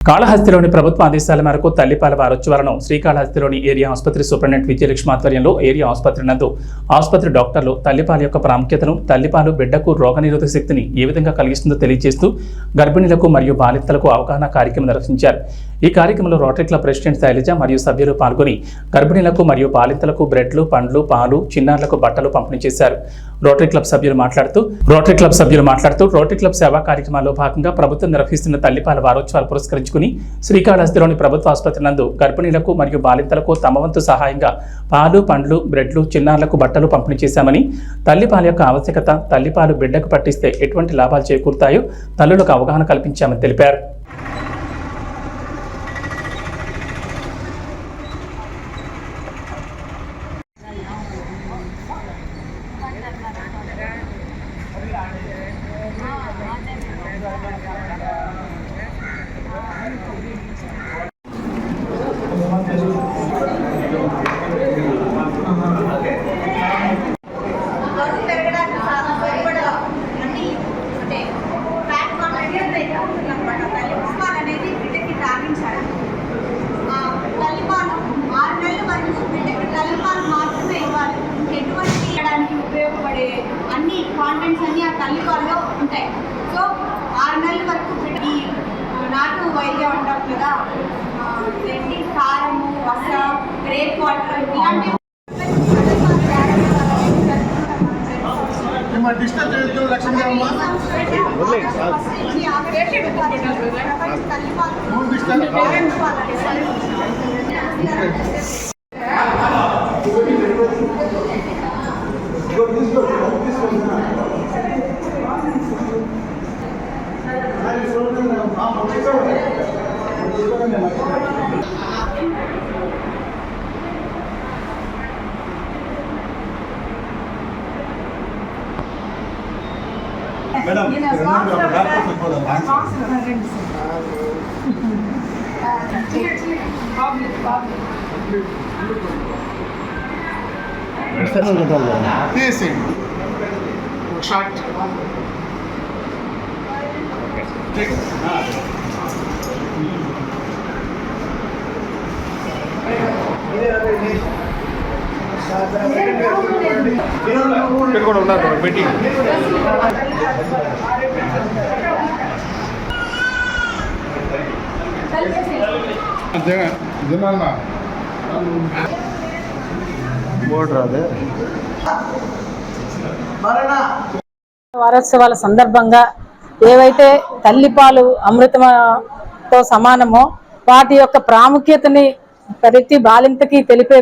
కాళహస్తిలోని ప్రభుత్వ ఆదేశాల మేరకు తల్లిపాల వారోత్సవాలను శ్రీకాళహస్తిలోని ఏరియా ఆసుపత్రి సూపరింటెండెంట్ విజయలక్ష్మి ఆధ్వర్యంలో ఏరియా ఆసుపత్రి నందు ఆసుపత్రి డాక్టర్లు తల్లిపాల యొక్క ప్రాముఖ్యతను, తల్లిపాలు బిడ్డకు రోగనిరోధక శక్తిని ఏ విధంగా కలిగిస్తుందో తెలియజేస్తూ గర్భిణులకు మరియు బాలింతలకు అవగాహన కార్యక్రమం నిర్వహించారు। ఈ కార్యక్రమంలో రోటరీ క్లబ్ ప్రెసిడెంట్ శైలజ మరియు సభ్యులు పాల్గొని గర్భిణులకు మరియు బాలింతలకు బ్రెడ్లు, పండ్లు, పాలు, చిన్నారులకు బట్టలు పంపిణీ చేశారు। రోటరీ క్లబ్ సభ్యులు మాట్లాడుతూ రోటరీ క్లబ్ సేవా కార్యక్రమాల్లో భాగంగా ప్రభుత్వం నిర్వహిస్తున్న తల్లిపాల వారోత్సవాలు పురస్కరించుకుని శ్రీకాళహస్తిలోని ప్రభుత్వ ఆసుపత్రి నందు గర్భిణులకు మరియు బాలింతలకు తమ వంతు సహాయంగా పాలు, పండ్లు, బ్రెడ్లు, చిన్నారులకు బట్టలు పంపిణీ చేశామని, తల్లిపాల యొక్క ఆవశ్యకత, తల్లిపాలు బిడ్డకు పట్టిస్తే ఎటువంటి లాభాలు చేకూరుతాయో తల్లులకు అవగాహన కల్పించామని తెలిపారు। ఉపయోగపడే అన్ని కాంటెంట్స్ అన్ని ఆ తల్లిపాలలో ఉంటాయి। సో 6 నెలల వరకు ఈ నాటు వైద్యం అంటారు కదా, కారము, వస, గ్రేప్ వాటర్ ఇలాంటి వారోత్సవాల సందర్భంగా ఏవైతే తల్లిపాలు అమృతంతో సమానమో వాటి యొక్క ప్రాముఖ్యతని ప్రతి బాలింతకి తెలిపే